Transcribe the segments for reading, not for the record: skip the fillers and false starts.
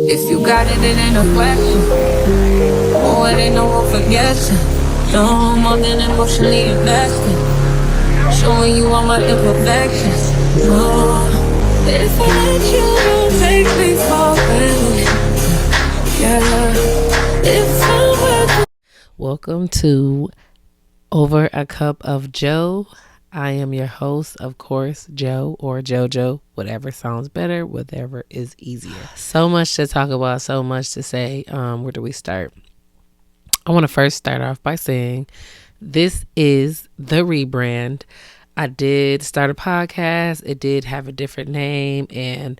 If you got it, it ain't a question. Oh, it ain't no room for guessing. No more than emotionally invested. Showing you all my imperfections. Oh, if I let you, don't make me fall back. Yeah. If I were to Welcome to Over a Cup of Joe. I am your host, of course, Joe or JoJo, whatever sounds better, whatever is easier. So much to talk about, so much to say. Where do we start? I want to first start off by saying this is the rebrand. I did start a podcast. It did have a different name, and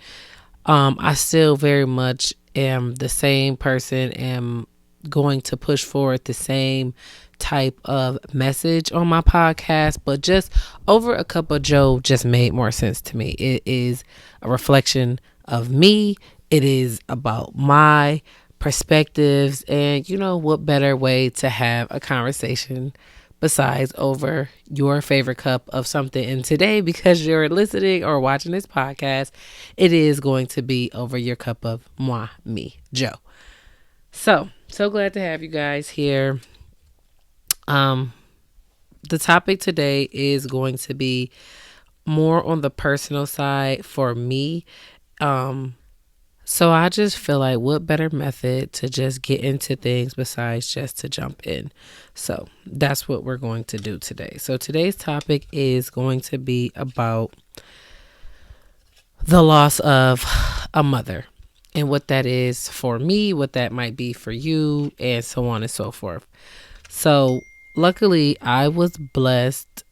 I still very much am the same person, am going to push forward the same type of message on my podcast, but just Over a Cup of Joe just made more sense to me. It is a reflection of me. It is about my perspectives, and what better way to have a conversation besides over your favorite cup of something. And today, because you're listening or watching this podcast, it is going to be over your cup of me, Joe. So glad to have you guys here. The topic today is going to be more on the personal side for me. So I just feel like what better method to just get into things besides just to jump in. So that's what we're going to do today. So today's topic is going to be about the loss of a mother and what that is for me, what that might be for you, and so on and so forth. So luckily, I was blessed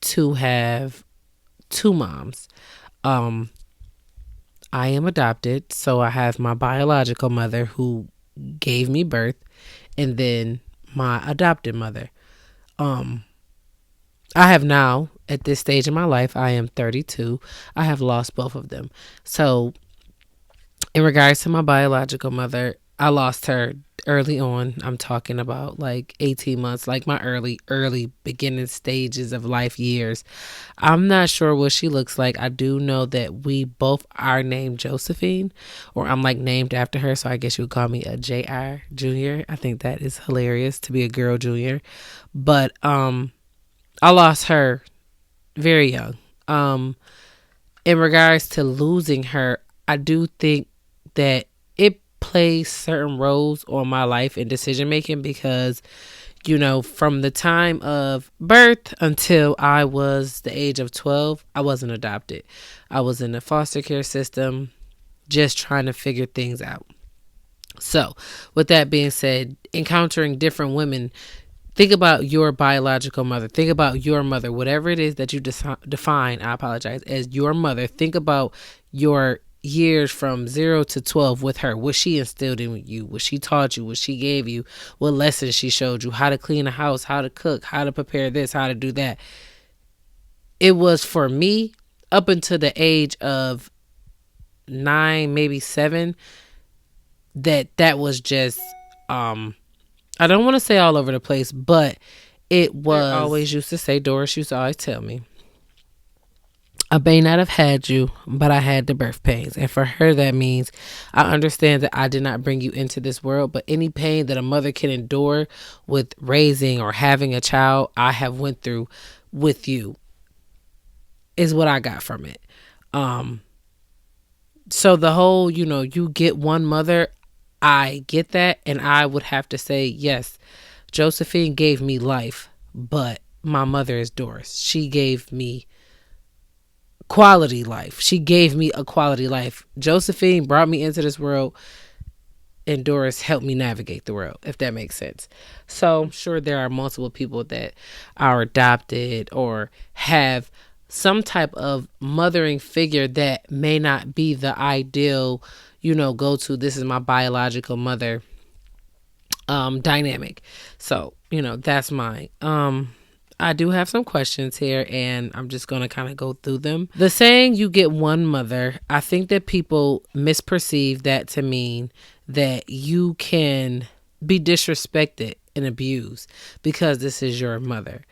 to have two moms. I am adopted, so I have my biological mother who gave me birth, and then my adopted mother. I have now, at this stage in my life, I am 32. I have lost both of them. So in regards to my biological mother, I lost her early on. I'm talking about like 18 months, like my early beginning stages of life years. I'm not sure what she looks like. I do know that we both are named Josephine, or I'm like named after her. So I guess you would call me a JR Junior. I think that is hilarious to be a girl junior. But I lost her very young. In regards to losing her, I do think that it plays certain roles on my life and decision making because, from the time of birth until I was the age of 12, I wasn't adopted. I was in the foster care system, just trying to figure things out. So with that being said, encountering different women, think about your biological mother. Think about your mother, whatever it is that you define, as your mother. Think about your years from 0 to 12 with her. What she instilled in you, what she taught you, what she gave you, what lessons she showed you, how to clean a house, how to cook, how to prepare this, how to do that. It was for me up until the age of 9, maybe 7, that was just, I don't want to say all over the place, but it was. I always used to say, Doris used to always tell me, I may not have had you, but I had the birth pains. And for her, that means I understand that I did not bring you into this world, but any pain that a mother can endure with raising or having a child, I have went through with you is what I got from it. So the whole, you get one mother, I get that. And I would have to say, yes, Josephine gave me life, but my mother is Doris. She gave me quality life. She gave me a quality life. Josephine brought me into this world, and Doris helped me navigate the world, if that makes sense. So I'm sure there are multiple people that are adopted or have some type of mothering figure that may not be the ideal, go to, this is my biological mother dynamic. So, that's mine. I do have some questions here, and I'm just going to kind of go through them. The saying, you get one mother, I think that people misperceive that to mean that you can be disrespected and abused because this is your mother.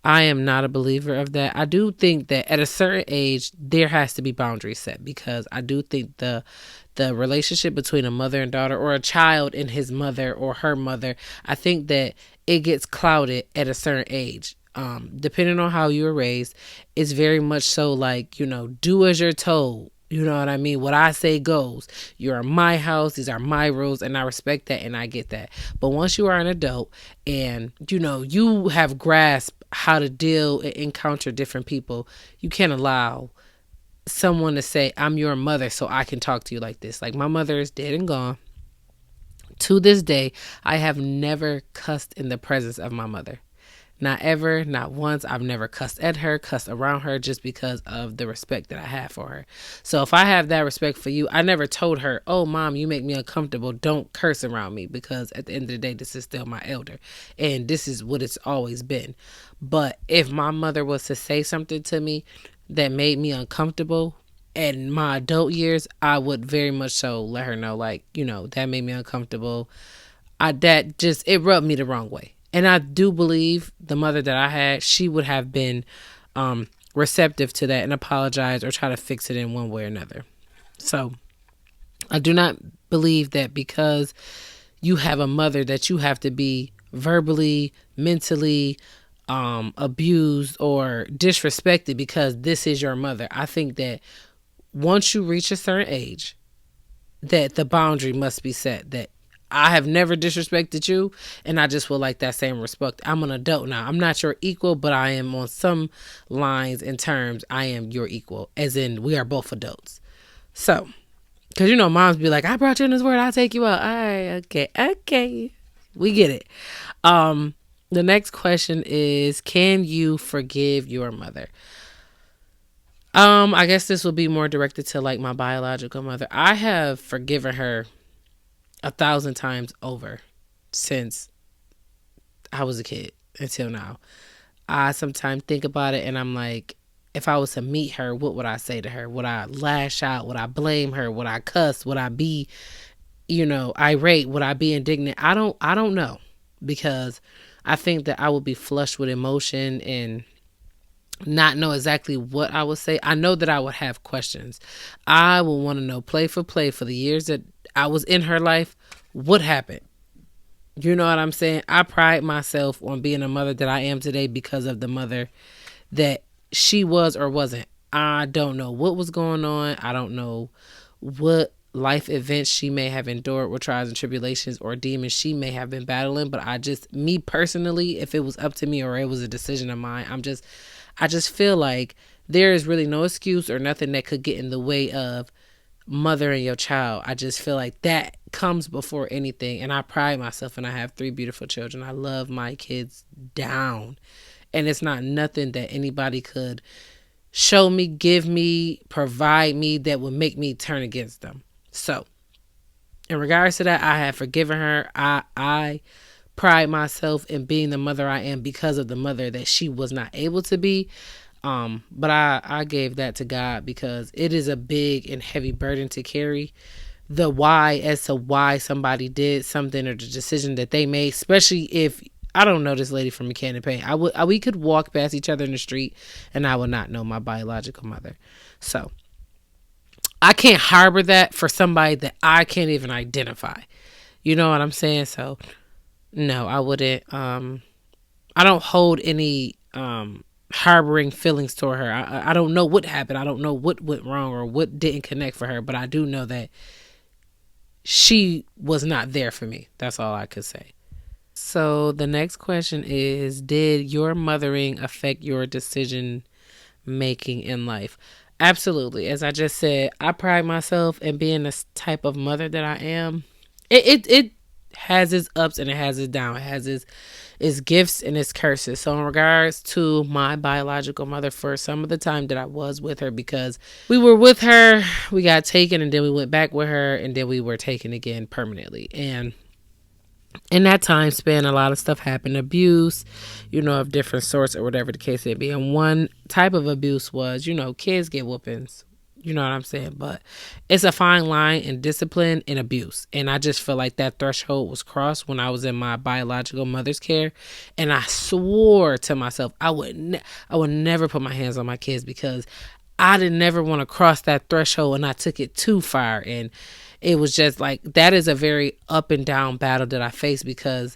I am not a believer of that. I do think that at a certain age there has to be boundaries set, because I do think the relationship between a mother and daughter, or a child and his mother or her mother, I think that it gets clouded at a certain age. Depending on how you were raised, it's very much so like, do as you're told. You know what I mean? What I say goes. You're in my house. These are my rules, and I respect that, and I get that. But once you are an adult, and you have grasped how to deal and encounter different people, you can't allow someone to say, I'm your mother, so I can talk to you like this. Like, my mother is dead and gone. To this day, I have never cussed in the presence of my mother. Not ever, not once. I've never cussed at her, cussed around her, just because of the respect that I have for her. So if I have that respect for you, I never told her, oh, mom, you make me uncomfortable. Don't curse around me, because at the end of the day, this is still my elder. And this is what it's always been. But if my mother was to say something to me that made me uncomfortable in my adult years, I would very much so let her know, like, that made me uncomfortable. It rubbed me the wrong way. And I do believe the mother that I had, she would have been receptive to that and apologize or try to fix it in one way or another. So I do not believe that because you have a mother that you have to be verbally, mentally abused or disrespected because this is your mother. I think that once you reach a certain age, that the boundary must be set, that I have never disrespected you, and I just would like that same respect. I'm an adult now. I'm not your equal, but I am, on some lines and terms, I am your equal, as in we are both adults. So, because moms be like, I brought you in this world, I'll take you out. All right, okay. We get it. The next question is, can you forgive your mother? I guess this will be more directed to like my biological mother. I have forgiven her 1,000 times over since I was a kid until now. I sometimes think about it and I'm like, if I was to meet her, what would I say to her? Would I lash out? Would I blame her? Would I cuss? Would I be, irate? Would I be indignant? I don't know, because I think that I would be flushed with emotion and not know exactly what I would say. I know that I would have questions. I would want to know, play for the years that I was in her life, what happened? You know what I'm saying? I pride myself on being a mother that I am today because of the mother that she was or wasn't. I don't know what was going on. I don't know what life events she may have endured, what trials and tribulations or demons she may have been battling. But me personally, if it was up to me or it was a decision of mine, I just feel like there is really no excuse or nothing that could get in the way of mothering your child. I just feel like that comes before anything. And I pride myself, and I have 3 beautiful children. I love my kids down. And it's not nothing that anybody could show me, give me, provide me that would make me turn against them. So in regards to that, I have forgiven her. I pride myself in being the mother I am because of the mother that she was not able to be. But I gave that to God, because it is a big and heavy burden to carry. The why as to why somebody did something or the decision that they made, especially if I don't know this lady from Mechanic Paint. We could walk past each other in the street and I would not know my biological mother. So I can't harbor that for somebody that I can't even identify. You know what I'm saying? So no, I wouldn't. I don't hold any harboring feelings toward her. I don't know what happened. I don't know what went wrong or what didn't connect for her, but I do know that she was not there for me. That's all I could say. So the next question is, did your mothering affect your decision making in life? Absolutely. As I just said, I pride myself in being this type of mother that I am. It has its ups and it has its downs. It has its gifts and its curses. So in regards to my biological mother, for some of the time that I was with her, because we were with her, we got taken, and then we went back with her, and then we were taken again permanently. And in that time span, a lot of stuff happened. Abuse, of different sorts or whatever the case may be. And one type of abuse was, kids get whoopings. You know what I'm saying? But it's a fine line in discipline and abuse. And I just feel like that threshold was crossed when I was in my biological mother's care. And I swore to myself I would never put my hands on my kids because I didn't never want to cross that threshold, and I took it too far. And it was just like, that is a very up and down battle that I face because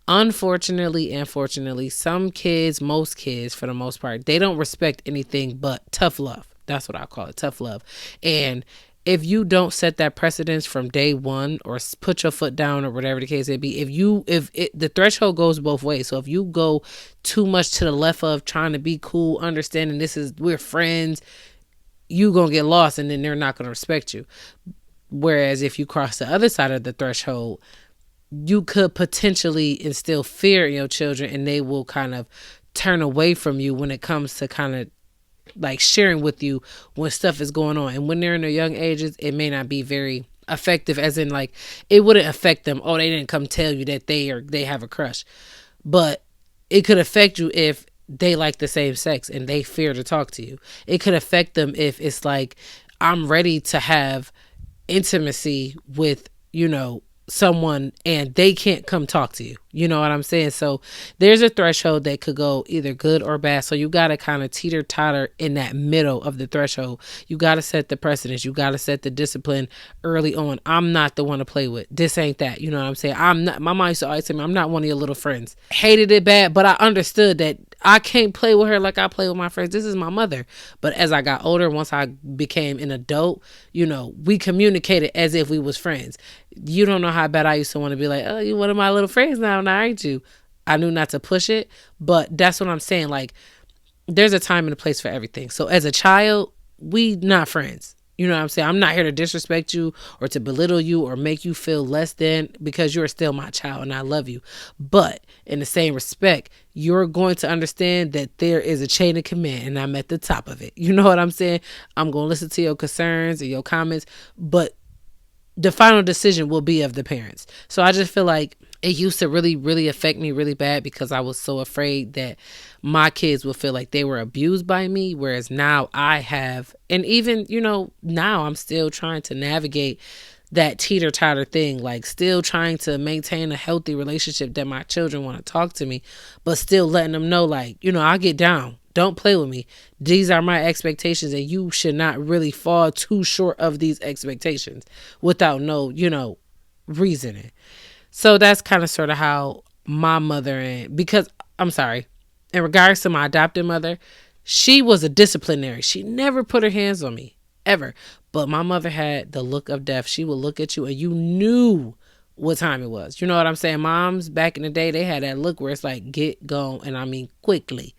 unfortunately and fortunately, some kids, most kids for the most part, they don't respect anything but tough love. That's what I call it, tough love. And if you don't set that precedence from day one or put your foot down or whatever the case may be, the threshold goes both ways. So if you go too much to the left of trying to be cool, understanding we're friends, you gonna get lost and then they're not gonna respect you. Whereas if you cross the other side of the threshold, you could potentially instill fear in your children and they will kind of turn away from you when it comes to kind of like sharing with you when stuff is going on. And when they're in their young ages, it may not be very effective, as in like it wouldn't affect them. Oh, they didn't come tell you that they have a crush. But it could affect you if they like the same sex and they fear to talk to you. It could affect them if it's like, I'm ready to have intimacy with, someone and they can't come talk to you. You know what I'm saying? So there's a threshold that could go either good or bad. So you got to kind of teeter totter in that middle of the threshold. You got to set the precedence. You got to set the discipline early on. I'm not the one to play with. This ain't that. You know what I'm saying? My mom used to always tell me, I'm not one of your little friends. Hated it bad, but I understood that I can't play with her like I play with my friends. This is my mother. But as I got older, once I became an adult, we communicated as if we was friends. You don't know how bad I used to want to be like, oh, you one of my little friends now, aren't you? I knew not to push it, but that's what I'm saying. Like, there's a time and a place for everything. So as a child, we not friends. You know what I'm saying? I'm not here to disrespect you or to belittle you or make you feel less than, because you're still my child and I love you. But in the same respect, you're going to understand that there is a chain of command and I'm at the top of it. You know what I'm saying? I'm going to listen to your concerns and your comments, but the final decision will be of the parents. So I just feel like it used to really, really affect me really bad because I was so afraid that my kids would feel like they were abused by me. Whereas now I have, and even, now I'm still trying to navigate that teeter-totter thing, like still trying to maintain a healthy relationship that my children want to talk to me, but still letting them know, like, I get down. Don't play with me. These are my expectations and you should not really fall too short of these expectations without no, reasoning. So that's kind of sort of how my mother, because I'm sorry, in regards to my adopted mother, she was a disciplinary. She never put her hands on me, ever. But my mother had the look of death. She would look at you and you knew what time it was. You know what I'm saying? Moms back in the day, they had that look where it's like, get gone, and I mean quickly.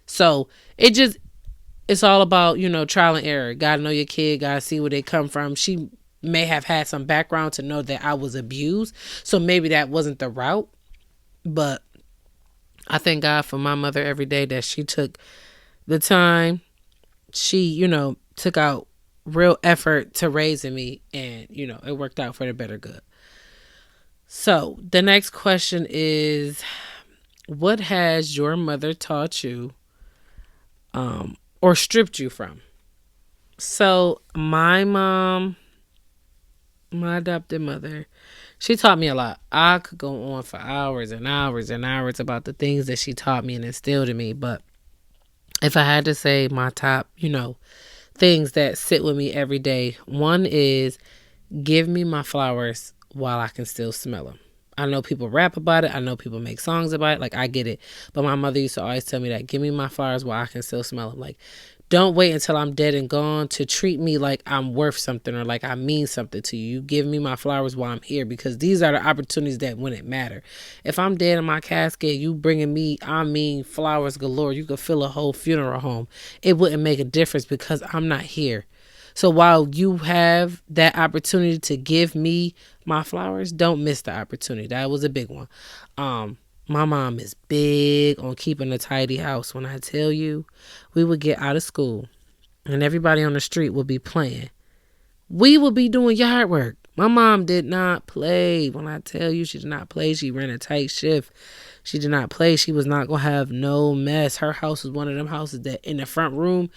So it's all about, trial and error. Gotta know your kid, gotta see where they come from. She may have had some background to know that I was abused, so maybe that wasn't the route. But I thank God for my mother every day that she took the time. She, took out real effort to raising me, and, it worked out for the better good. So the next question is, what has your mother taught you or stripped you from? So my mom, my adopted mother, she taught me a lot. I could go on for hours and hours and hours about the things that she taught me and instilled in me. But if I had to say my top, things that sit with me every day, one is give me my flowers while I can still smell them. I know people rap about it. I know people make songs about it. Like, I get it. But my mother used to always tell me that, give me my flowers while I can still smell them. Like, don't wait until I'm dead and gone to treat me like I'm worth something or like I mean something to you. You give me my flowers while I'm here, because these are the opportunities that when it matter. If I'm dead in my casket, you bringing me, flowers galore. You could fill a whole funeral home. It wouldn't make a difference because I'm not here. So while you have that opportunity to give me my flowers, don't miss the opportunity. That was a big one. My mom is big on keeping a tidy house. When I tell you, we would get out of school and everybody on the street would be playing. We would be doing yard work. My mom did not play. When I tell you, she did not play. She ran a tight shift. She did not play. She was not going to have no mess. Her house was one of them houses that in the front room,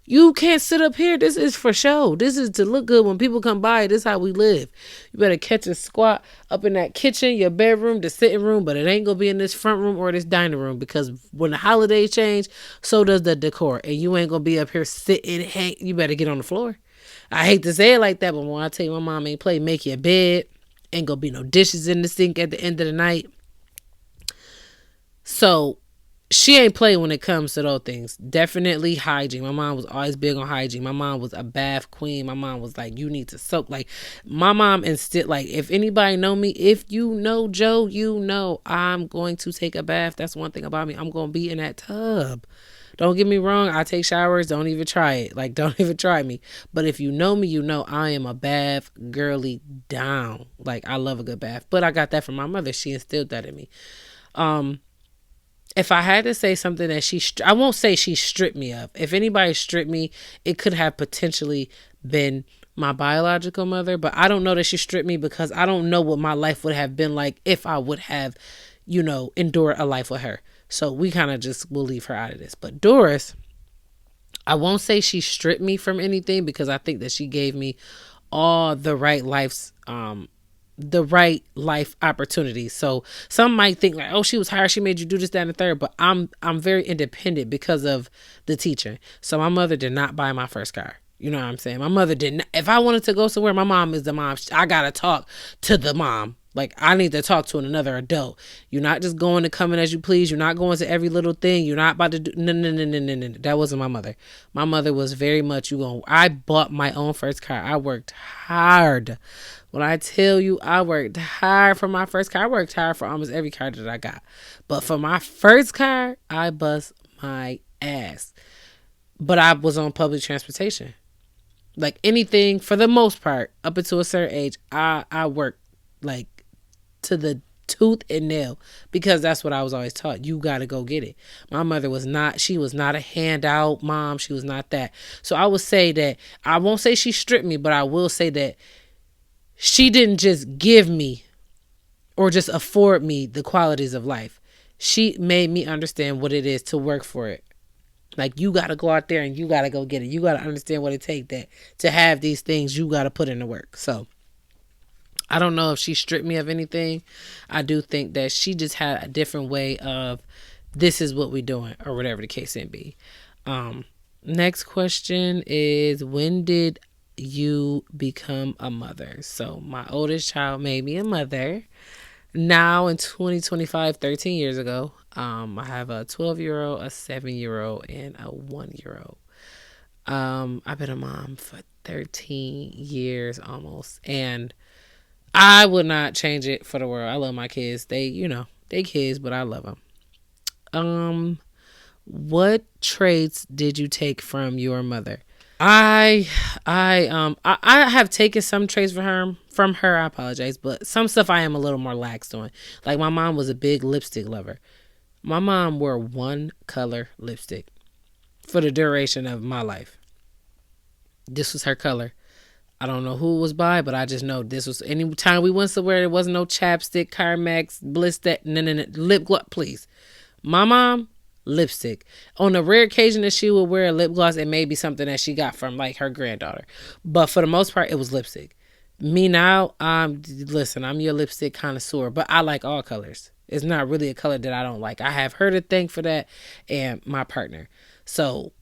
You can't sit up here. This is for show. This is to look good when people come by. This is how we live. You better catch a squat up in that kitchen, your bedroom, the sitting room, but it ain't gonna be in this front room or this dining room, because when the holidays change, so does the decor, and you ain't gonna be up here sitting. You better get on the floor. I hate to say it like that, but when I tell you my mom ain't play, make your bed. Ain't gonna be no dishes in the sink at the end of the night. So she ain't play when it comes to those things. Definitely hygiene. My mom was always big on hygiene. My mom was a bath queen. My mom was like, you need to soak. Like, my mom instead, like, if anybody know me, if you know Joe, you know I'm going to take a bath. That's one thing about me. I'm going to be in that tub. Don't get me wrong. I take showers. Don't even try it. Like, don't even try me. But if you know me, you know I am a bath girly down. Like, I love a good bath. But I got that from my mother. She instilled that in me. If I had to say something that I won't say she stripped me of. If anybody stripped me, it could have potentially been my biological mother, but I don't know that she stripped me, because I don't know what my life would have been like if I would have, endured a life with her. So we kind of just will leave her out of this. But Doris, I won't say she stripped me from anything, because I think that she gave me all the right life opportunities. So some might think like, oh, she was hired, she made you do this, that, and the third. But I'm very independent because of the teaching. So my mother did not buy my first car. You know what I'm saying? My mother didn't. If I wanted to go somewhere, my mom is the mom. I gotta talk to the mom. Like, I need to talk to another adult. You're not just going to come in as you please. You're not going to every little thing. You're not about to do no. That wasn't my mother. My mother was very much I bought my own first car. I worked hard. When I tell you I worked hard for my first car, I worked hard for almost every car that I got. But for my first car, I bust my ass. But I was on public transportation. Like, anything, for the most part, up until a certain age, I worked like to the tooth and nail, because that's what I was always taught. You got to go get it. My mother was not a handout mom. She was not that. So I would say that, I won't say she stripped me, but I will say that she didn't just give me or just afford me the qualities of life. She made me understand what it is to work for it. Like, you got to go out there and you got to go get it. You got to understand what it takes that to have these things. You got to put in the work. So I don't know if she stripped me of anything. I do think that she just had a different way of, this is what we doing, or whatever the case may be. Next question is, when did you become a mother? So my oldest child made me a mother. Now in 2025, 13 years ago, I have a 12-year-old, a 7-year-old, and a 1-year-old. I've been a mom for 13 years almost, and I would not change it for the world. I love my kids. They kids, but I love them. What traits did you take from your mother? I have taken some traits from her. I apologize, but some stuff I am a little more lax on. Like, my mom was a big lipstick lover. My mom wore one color lipstick for the duration of my life. This was her color. I don't know who it was by, but I just know this was, anytime we went somewhere, there wasn't no chapstick, Carmex, Bliss, no, lip gloss, please. My mom, lipstick. On the rare occasion that she would wear a lip gloss, it may be something that she got from like her granddaughter. But for the most part, it was lipstick. Me now, I'm your lipstick connoisseur, but I like all colors. It's not really a color that I don't like. I have her to thank for that, and my partner. So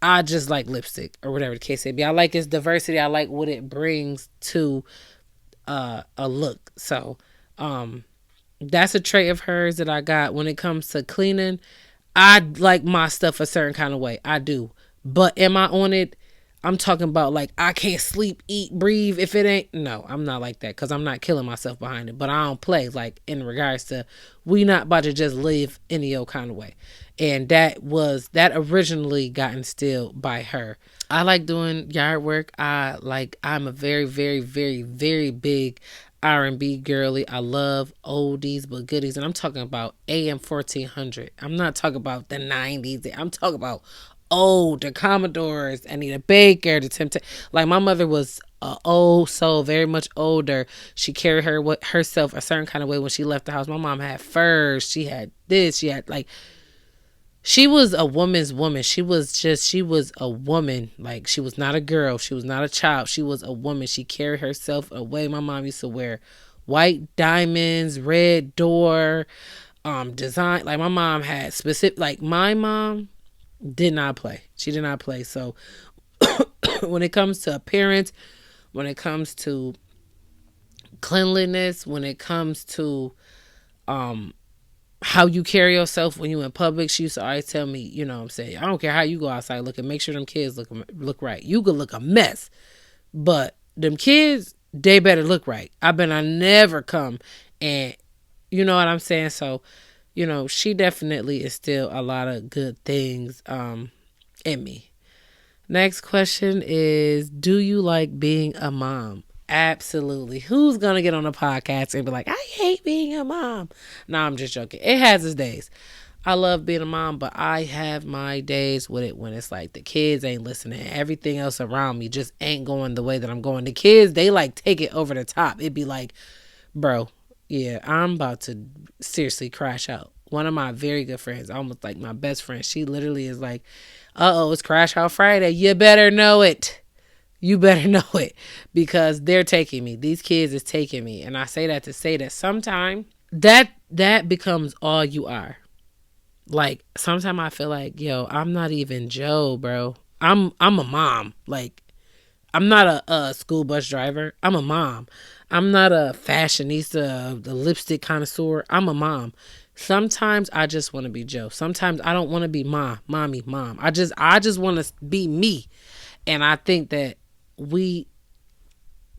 I just like lipstick, or whatever the case may be. I like its diversity. I like what it brings to a look. So that's a trait of hers that I got. When it comes to cleaning, I like my stuff a certain kind of way. I do. But am I on it? I'm talking about, like, I can't sleep, eat, breathe if it ain't. No, I'm not like that, because I'm not killing myself behind it. But I don't play, like, in regards to, we not about to just live any old kind of way. And that originally got instilled by her. I like doing yard work. I'm a very, very, very, very big R&B girly. I love oldies but goodies, and I'm talking about AM 1400. I'm not talking about the 90s. I'm talking about the Commodores, Anita Baker, the Temptations. Like, my mother was old soul, very much older. She carried herself a certain kind of way when she left the house. My mom had furs. She had this. She had, like, She was a woman's woman. She was a woman. Like, she was not a girl. She was not a child. She was a woman. She carried herself away. My mom used to wear white diamonds, red door, design. Like, my mom had specific, like, my mom did not play. She did not play. So when it comes to appearance, when it comes to cleanliness, when it comes to um how you carry yourself when you in public, she used to always tell me, you know what I'm saying, I don't care how you go outside looking, make sure them kids look right. You could look a mess, but them kids, they better look right. I never come and, you know what I'm saying? So, you know, she definitely instilled a lot of good things in me. Next question is, do you like being a mom? Absolutely. Who's going to get on a podcast and be like, I hate being a mom? No, I'm just joking. It has its days. I love being a mom, but I have my days with it when it's like the kids ain't listening. Everything else around me just ain't going the way that I'm going. The kids, they like take it over the top. It'd be like, bro, yeah, I'm about to seriously crash out. One of my very good friends, almost like my best friend, she literally is like, it's Crash Out Friday. You better know it. You better know it, because they're taking me. These kids is taking me. And I say that to say that sometimes that becomes all you are. Like, sometimes I feel like, yo, I'm not even Joe, bro. I'm a mom. Like, I'm not a school bus driver. I'm a mom. I'm not a fashionista, the lipstick connoisseur. I'm a mom. Sometimes I just want to be Joe. Sometimes I don't want to be mommy, mom. I just want to be me. And I think that we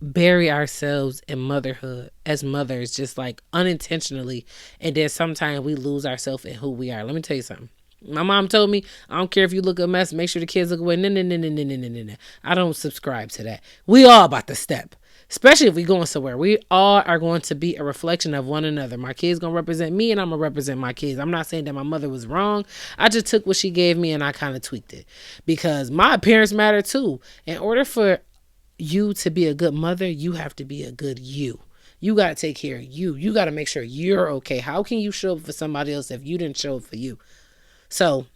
bury ourselves in motherhood as mothers, just like unintentionally, and then sometimes we lose ourselves in who we are. Let me tell you something. My mom told me, I don't care if you look a mess, make sure the kids look away. No, no, no, no, no, no, no, no. I don't subscribe to that. We all about to step. Especially if we going somewhere. We all are going to be a reflection of one another. My kids going to represent me, and I'm going to represent my kids. I'm not saying that my mother was wrong. I just took what she gave me and I kind of tweaked it. Because my appearance matter too. In order for you to be a good mother, you have to be a good you. You got to take care of you. You got to make sure you're okay. How can you show up for somebody else if you didn't show up for you? So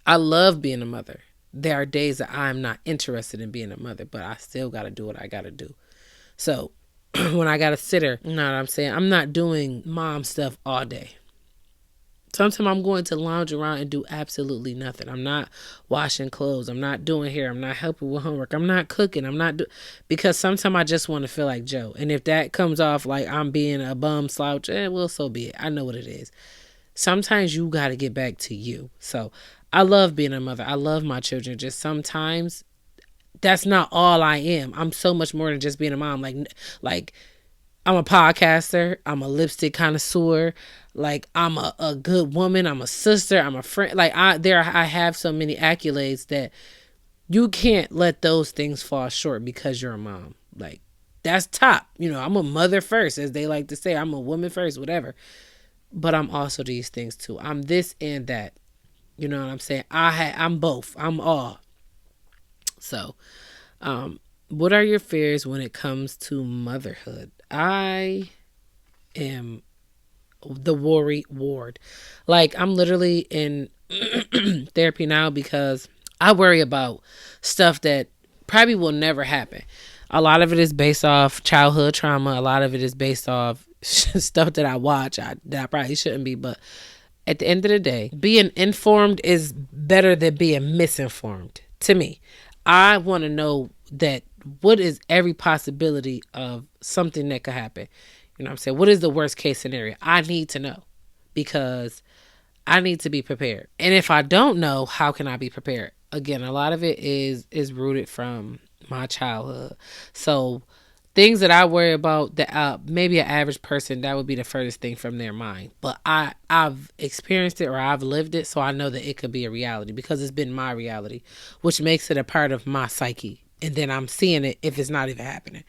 I love being a mother. There are days that I'm not interested in being a mother, but I still got to do what I got to do. So when I got a sitter, you know what I'm saying? I'm not doing mom stuff all day. Sometimes I'm going to lounge around and do absolutely nothing. I'm not washing clothes. I'm not doing hair. I'm not helping with homework. I'm not cooking. Because sometimes I just want to feel like Joe. And if that comes off like I'm being a bum slouch, well, so be it. I know what it is. Sometimes you got to get back to you. So I love being a mother. I love my children. Just sometimes that's not all I am. I'm so much more than just being a mom. Like I'm a podcaster. I'm a lipstick connoisseur. Like, I'm a good woman. I'm a sister. I'm a friend. Like, I have so many accolades that you can't let those things fall short because you're a mom. Like, that's top. You know, I'm a mother first, as they like to say. I'm a woman first, whatever. But I'm also these things too. I'm this and that. You know what I'm saying? I'm both. I'm all. So, what are your fears when it comes to motherhood? I am the worry ward. Like, I'm literally in therapy now because I worry about stuff that probably will never happen. A lot of it is based off childhood trauma. A lot of it is based off stuff that I watch that I probably shouldn't be. But at the end of the day, being informed is better than being misinformed to me. I want to know that what is every possibility of something that could happen. You know what I'm saying? What is the worst case scenario? I need to know because I need to be prepared. And if I don't know, how can I be prepared? Again, a lot of it is rooted from my childhood. So things that I worry about that maybe an average person, that would be the furthest thing from their mind. But I've experienced it or I've lived it, so I know that it could be a reality because it's been my reality, which makes it a part of my psyche. And then I'm seeing it if it's not even happening.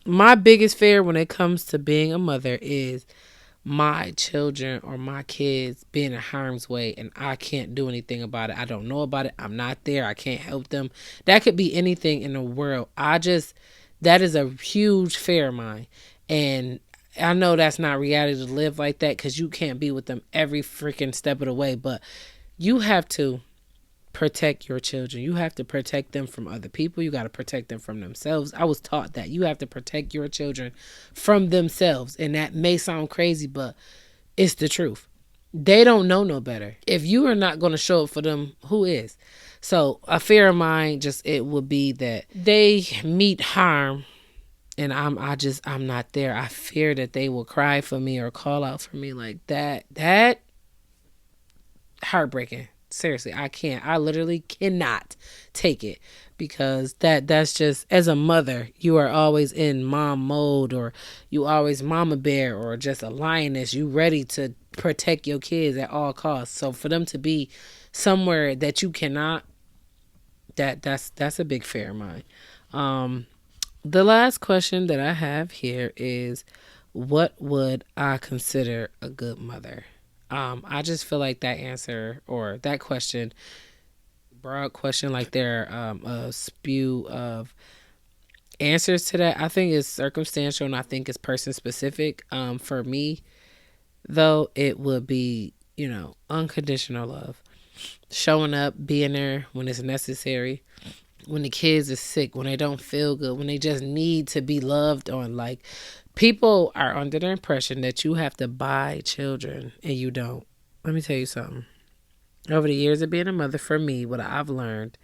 My biggest fear when it comes to being a mother is my children or my kids being in harm's way and I can't do anything about it. I don't know about it. I'm not there. I can't help them. That could be anything in the world. That is a huge fear of mine. And I know that's not reality to live like that because you can't be with them every freaking step of the way, but you have to protect your children. You have to protect them from other people. You got to protect them from themselves. I was taught that you have to protect your children from themselves. And that may sound crazy, but it's the truth. They don't know no better. If you are not going to show up for them, who is? So a fear of mine just it would be that they meet harm and I'm not there. I fear that they will cry for me or call out for me like that. That heartbreaking. Seriously, I can't. I literally cannot take it because that's just as a mother, you are always in mom mode or you always mama bear or just a lioness. You ready to protect your kids at all costs. So for them to be somewhere that you cannot, that's a big fear of mine. Um, the last question that I have here is, what would I consider a good mother? I just feel like that answer or that question, broad question, like there a spew of answers to that. I think it's circumstantial and I think it's person specific. For me, though, it would be, unconditional love. Showing up, being there when it's necessary, when the kids are sick, when they don't feel good, when they just need to be loved on. Like, people are under the impression that you have to buy children and you don't. Let me tell you something. Over the years of being a mother, for me, what I've learned,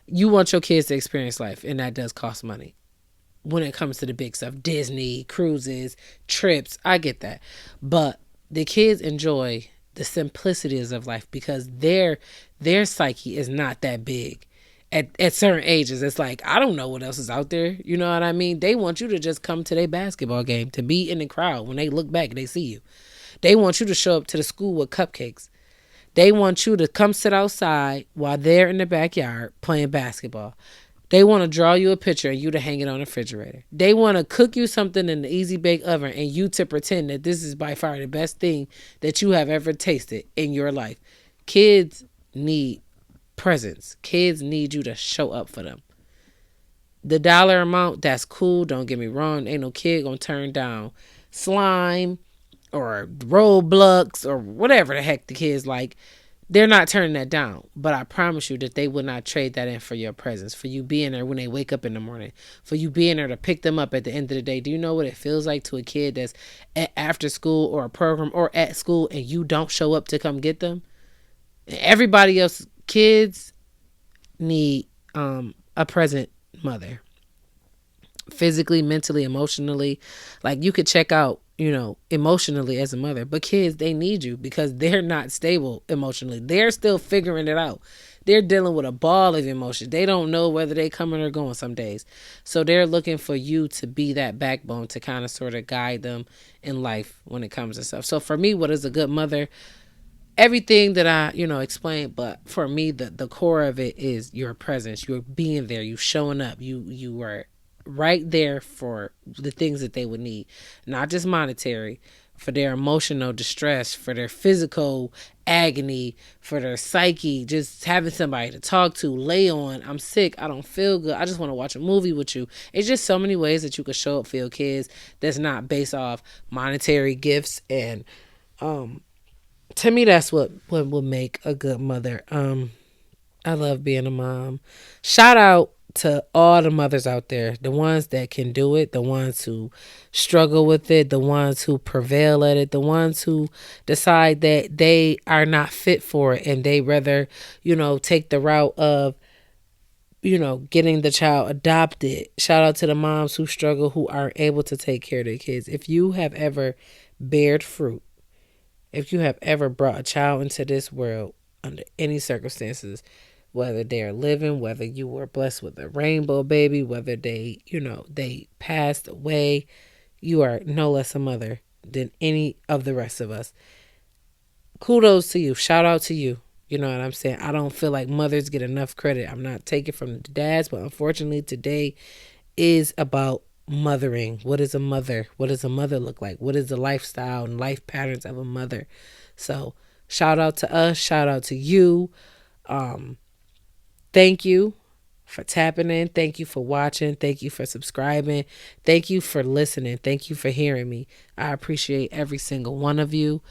you want your kids to experience life, and that does cost money. When it comes to the big stuff, Disney, cruises, trips, I get that. But the kids enjoy the simplicities of life because their psyche is not that big. At certain ages, it's like, I don't know what else is out there. You know what I mean? They want you to just come to their basketball game, to be in the crowd. When they look back, they see you. They want you to show up to the school with cupcakes. They want you to come sit outside while they're in the backyard playing basketball. They want to draw you a picture and you to hang it on the refrigerator. They want to cook you something in the easy bake oven and you to pretend that this is by far the best thing that you have ever tasted in your life. Kids need presents. Kids need you to show up for them. The dollar amount, that's cool. Don't get me wrong. Ain't no kid gonna turn down slime or Roblox or whatever the heck the kids like. They're not turning that down. But I promise you that they would not trade that in for your presence, for you being there when they wake up in the morning, for you being there to pick them up at the end of the day. Do you know what it feels like to a kid that's at after school or a program or at school and you don't show up to come get them? Everybody else, kids need a present mother, physically, mentally, emotionally. Like, you could check out, emotionally as a mother, but kids, they need you because they're not stable emotionally. They're still figuring it out. They're dealing with a ball of emotion. They don't know whether they coming or going some days. So they're looking for you to be that backbone to kind of sort of guide them in life when it comes to stuff. So for me, what is a good mother? Everything that I, explained, but for me, the core of it is your presence. You're being there. You showing up. You are right there for the things that they would need, not just monetary, for their emotional distress, for their physical agony, for their psyche, just having somebody to talk to, lay on. I'm sick. I don't feel good. I just want to watch a movie with you. It's just so many ways that you could show up for your kids that's not based off monetary gifts. And to me, that's what will make a good mother. I love being a mom. Shout out to all the mothers out there, the ones that can do it, the ones who struggle with it, the ones who prevail at it, the ones who decide that they are not fit for it and they rather, take the route of, getting the child adopted. Shout out to the moms who struggle, who aren't able to take care of their kids. If you have ever bared fruit, if you have ever brought a child into this world under any circumstances, whether they're living, whether you were blessed with a rainbow baby, whether they passed away, you are no less a mother than any of the rest of us. Kudos to you. Shout out to you. You know what I'm saying? I don't feel like mothers get enough credit. I'm not taking from the dads, but unfortunately today is about mothering. What is a mother? What does a mother look like? What is the lifestyle and life patterns of a mother? So shout out to us. Shout out to you. Thank you for tapping in. Thank you for watching. Thank you for subscribing. Thank you for listening. Thank you for hearing me. I appreciate every single one of you.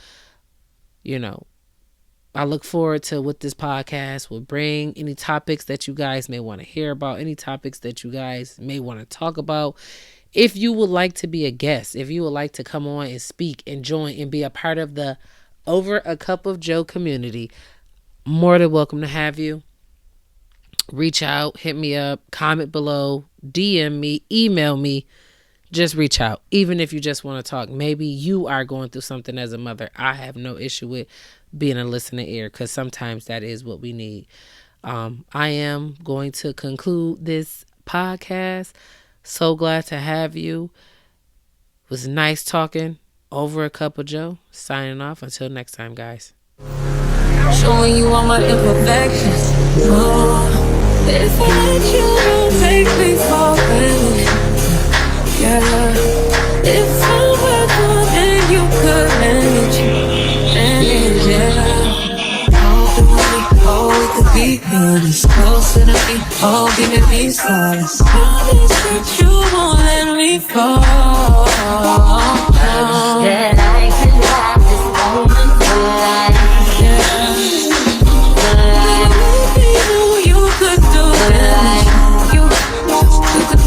You know, I look forward to what this podcast will bring. Any topics that you guys may want to hear about, any topics that you guys may want to talk about. If you would like to be a guest, if you would like to come on and speak and join and be a part of the Over a Cup of Joe community, more than welcome to have you. Reach out, hit me up, comment below, DM me, email me. Just reach out. Even if you just want to talk, maybe you are going through something as a mother. I have no issue with being a listening ear, because sometimes that is what we need. I am going to conclude this podcast. So glad to have you. It was nice talking. Over a Cup of Joe. Signing off. Until next time, guys. Showing you all my imperfections. Oh, if I let you, don't take me for granted. Yeah, if I were good, then you could manage. Yeah, oh, we could be honest. Closer to me, oh, giving me solace. Promise that you won't let me fall. That I can have this moment for life. You could do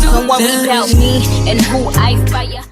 Don't worry about me and who I fire.